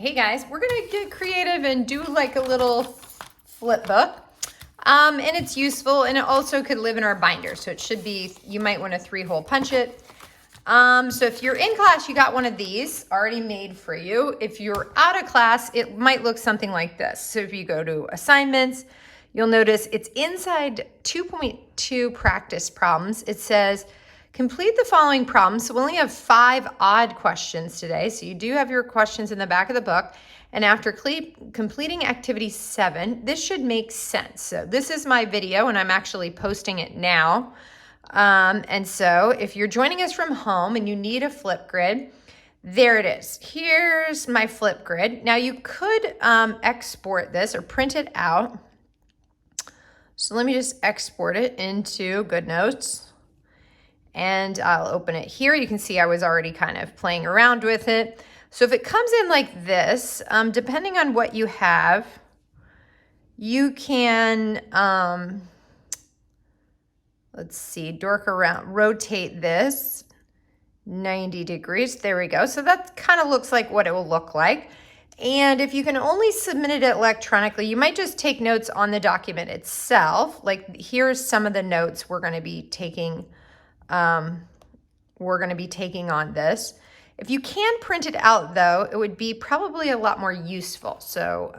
Hey guys, we're gonna get creative and do like a little flip book. And it's useful, and it also could live in our binder. So it should be, you might want to 3-hole punch it. So if you're in class, you got one of these already made for you. If you're out of class, it might look something like this. So if you go to assignments, you'll notice it's inside 2.2 practice problems. It says, complete the following problems. So we only have 5 odd questions today. So you do have your questions in the back of the book. And after completing activity 7, this should make sense. So this is my video, and I'm actually posting it now. And so if you're joining us from home and you need a flip grid, there it is. Here's my flip grid. Now you could export this or print it out. So let me just export it into GoodNotes. And I'll open it here. You can see I was already kind of playing around with it. So if it comes in like this, depending on what you have, you can, let's see, dork around, rotate this 90 degrees. There we go. So that kind of looks like what it will look like. And if you can only submit it electronically, you might just take notes on the document itself. Like here's some of the notes we're going to be taking. On this. If you can print it out though, it would be probably a lot more useful. So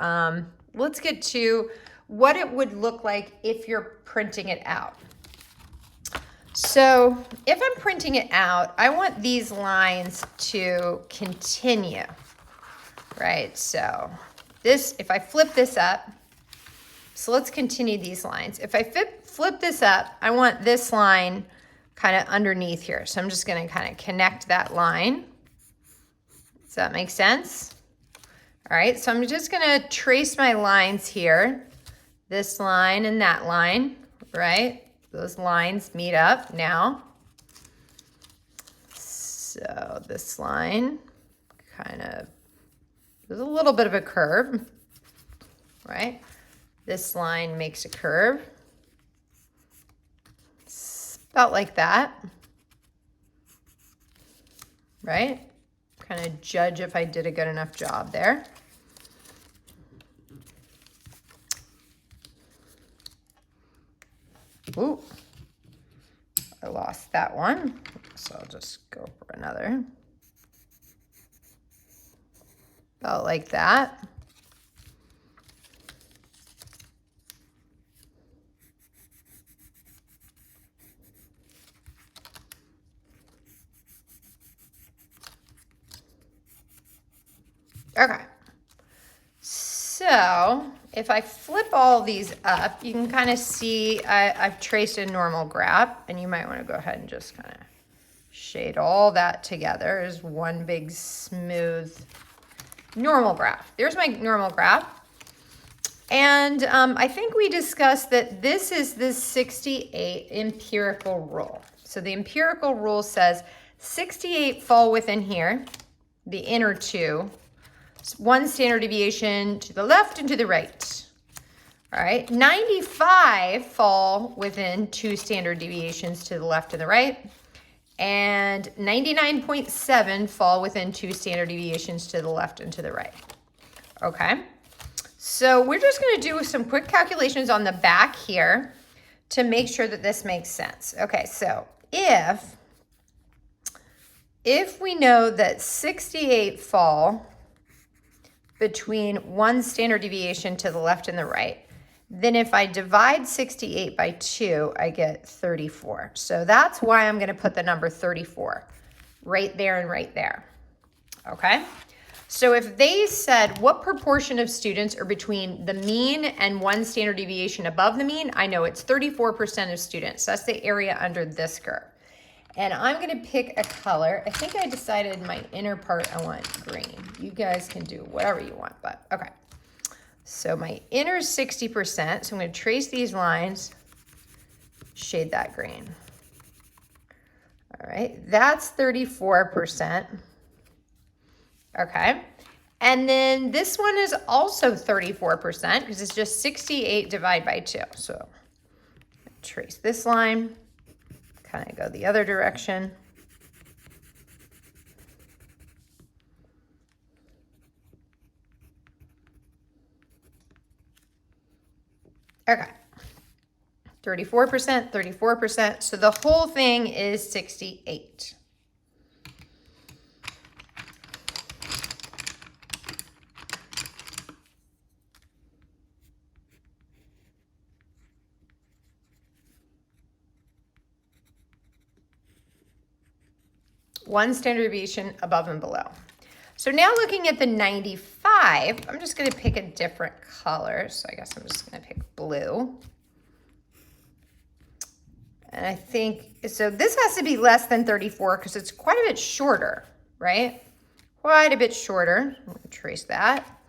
let's get to what it would look like if you're printing it out. So if I'm printing it out, I want these lines to continue, right? So this, if I flip this up, so let's continue these lines. If I flip this up, I want this line kind of underneath here. So I'm just going to kind of connect that line. Does that make sense? All right, so I'm just going to trace my lines here. This line and that line, right? Those lines meet up now. So this line kind of, there's a little bit of a curve, right? This line makes a curve. About like that, right? Kind of judge if I did a good enough job there. Ooh, I lost that one, so I'll just go for another. About like that. Okay, so if I flip all these up, you can kind of see I've traced a normal graph, and you might want to go ahead and just kind of shade all that together as one big smooth normal graph. There's my normal graph. And I think we discussed that this is the 68 empirical rule. So the empirical rule says 68 fall within here, the inner 2. 1 standard deviation to the left and to the right. All right, 95 fall within 2 standard deviations to the left and the right. And 99.7 fall within 2 standard deviations to the left and to the right. Okay, so we're just going to do some quick calculations on the back here to make sure that this makes sense. Okay, so if we know that 68 fall between 1 standard deviation to the left and the right, then if I divide 68 by 2, I get 34. So that's why I'm going to put the number 34 right there and right there. Okay? So if they said what proportion of students are between the mean and 1 standard deviation above the mean, I know it's 34% of students. That's the area under this curve. And I'm going to pick a color. I think I decided my inner part I want green. You guys can do whatever you want, but okay. So my inner is 60%. So I'm going to trace these lines, shade that green. All right, that's 34%. Okay. And then this one is also 34% because it's just 68 divided by 2. So trace this line. Kind of go the other direction. Okay. 34%, 34%. So the whole thing is 68. One standard deviation above and below. So now looking at the 95, I'm just going to pick a different color. So I guess I'm just going to pick blue. And I think, so this has to be less than 34 because it's quite a bit shorter, right? Quite a bit shorter. I'm going to trace that.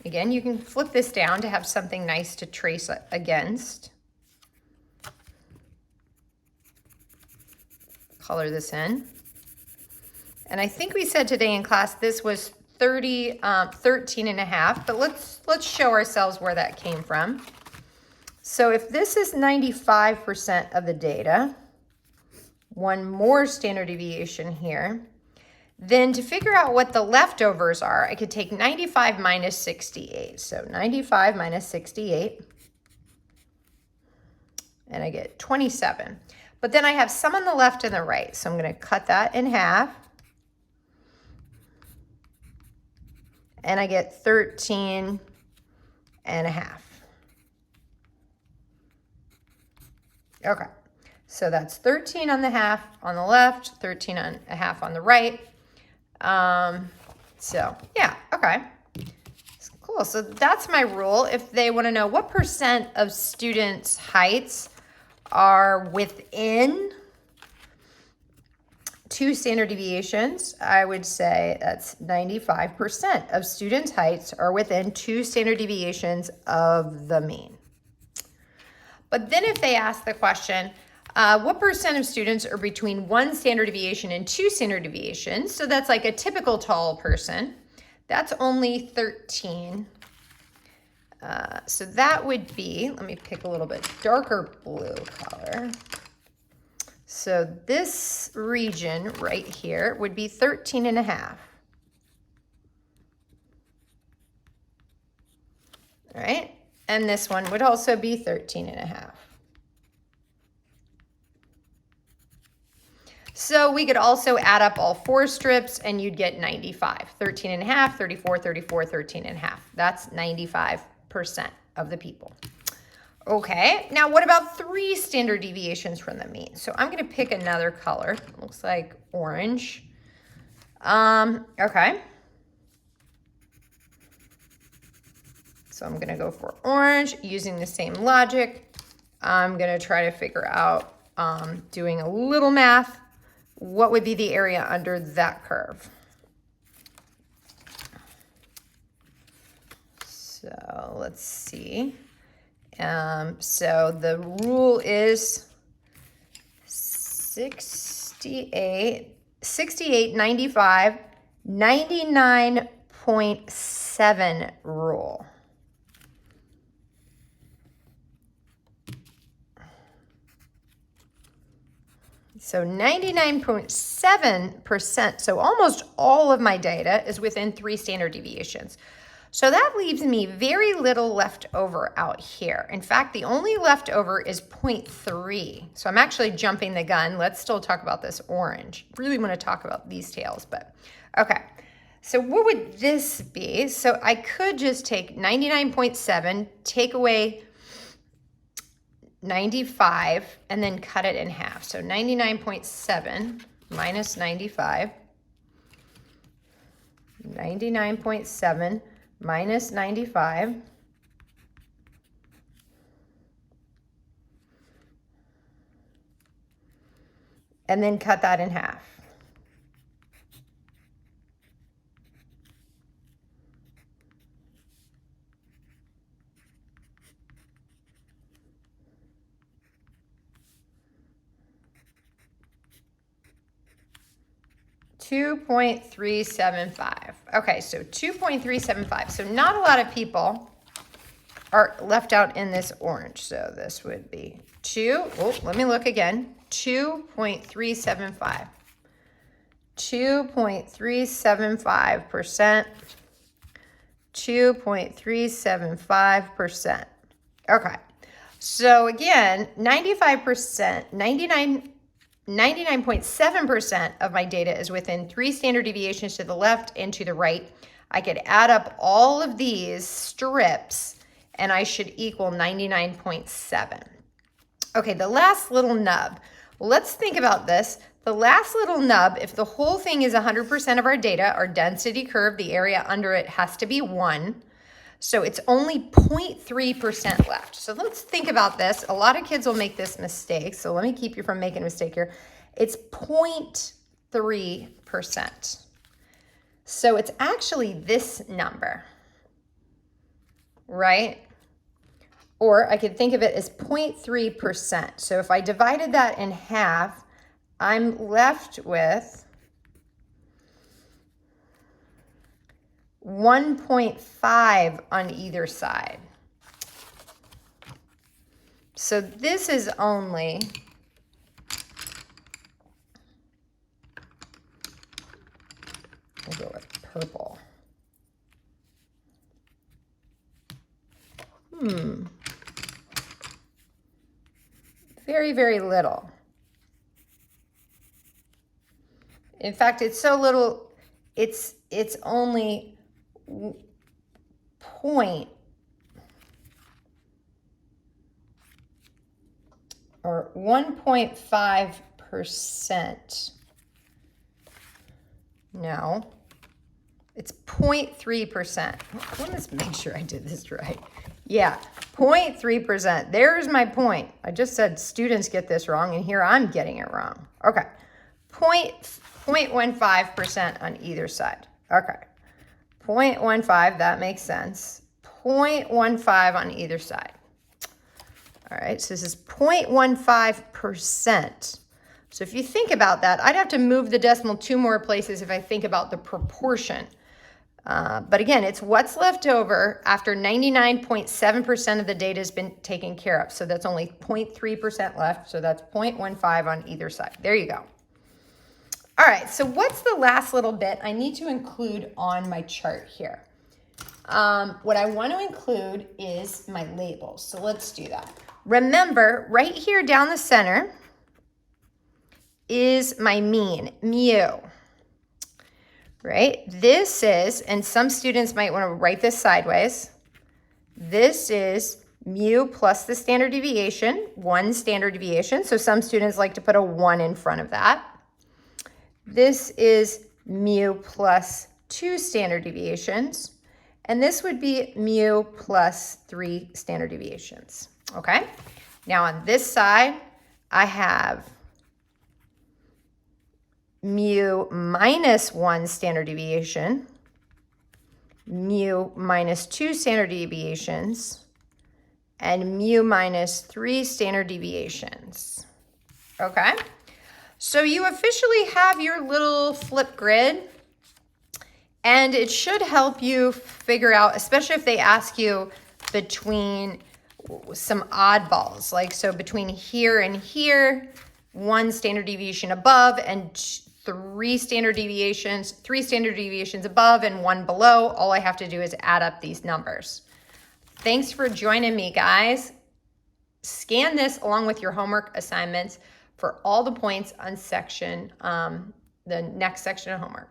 Again, you can flip this down to have something nice to trace against. Color this in. And I think we said today in class this was 13 and a half, but let's show ourselves where that came from. So if this is 95% of the data, one more standard deviation here, then to figure out what the leftovers are, I could take 95 minus 68. So 95 minus 68, and I get 27. But then I have some on the left and the right, so I'm going to cut that in half. And I get 13 and a half. Okay, so that's 13 on the half on the left, 13 and a half on the right. So yeah, okay, cool. So that's my rule. If they want to know what percent of students' heights are within 2 standard deviations, I would say that's 95% of students' heights are within 2 standard deviations of the mean. But then if they ask the question, what percent of students are between 1 standard deviation and 2 standard deviations? So that's like a typical tall person. That's only 13. So that would be, let me pick a little bit darker blue color. So this region right here would be 13 and a half. All right. And this one would also be 13 and a half. So we could also add up all 4 strips and you'd get 95. 13 and a half, 34, 34, 13 and a half. That's 95% of the people. Okay, now what about 3 standard deviations from the mean? So I'm going to pick another color. Looks like orange. Okay. So I'm going to go for orange using the same logic. I'm going to try to figure out, doing a little math, what would be the area under that curve. So let's see. So the rule is 68, 95, 99.7 rule. So 99.7%, so almost all of my data is within 3 standard deviations. So that leaves me very little left over out here. In fact, the only leftover is 0.3. So I'm actually jumping the gun. Let's still talk about this orange. Really want to talk about these tails, but okay. So what would this be? So I could just take 99.7, take away 95, and then cut it in half. So 99.7 minus 95. 99.7 minus 95. And then cut that in half. $2.375. Okay, so 2.375. So not a lot of people are left out in this orange. So this would be 2. Oh, let me look again. 2.375. 2.375%. 2.375%. Okay. So again, 95%, 99.7% of my data is within 3 standard deviations to the left and to the right. I could add up all of these strips and I should equal 99.7. Okay, the last little nub. Let's think about this. The last little nub, if the whole thing is 100% of our data, our density curve, the area under it has to be 1. So it's only 0.3% left. So let's think about this. A lot of kids will make this mistake. So let me keep you from making a mistake here. It's 0.3%. So it's actually this number, right? Or I could think of it as 0.3%. So if I divided that in half, I'm left with 1.5 on either side. So this is only we'll go with purple. Very, very little. In fact, it's so little, it's only 1.5%. No, it's 0.3%. Let me just make sure I did this right. Yeah, 0.3%. There's my point. I just said students get this wrong, and here I'm getting it wrong. Okay, 0.15% on either side. Okay. 0.15, that makes sense. 0.15 on either side. All right, so this is 0.15%. So if you think about that, I'd have to move the decimal 2 more places if I think about the proportion. But again, it's what's left over after 99.7% of the data has been taken care of. So that's only 0.3% left. So that's 0.15 on either side. There you go. All right, so what's the last little bit I need to include on my chart here? What I want to include is my labels. So let's do that. Remember, right here down the center is my mean, mu. Right? This is, and some students might want to write this sideways. This is mu plus the standard deviation, 1 standard deviation. So some students like to put a 1 in front of that. This is mu plus 2 standard deviations, and this would be mu plus 3 standard deviations, okay? Now on this side, I have mu minus 1 standard deviation, mu minus 2 standard deviations, and mu minus 3 standard deviations, okay? So you officially have your little flip grid, and it should help you figure out, especially if they ask you between some oddballs, like so between here and here, 1 standard deviation above and 3 standard deviations above and 1 below. All I have to do is add up these numbers. Thanks for joining me, guys. Scan this along with your homework assignments for all the points on the next section of homework.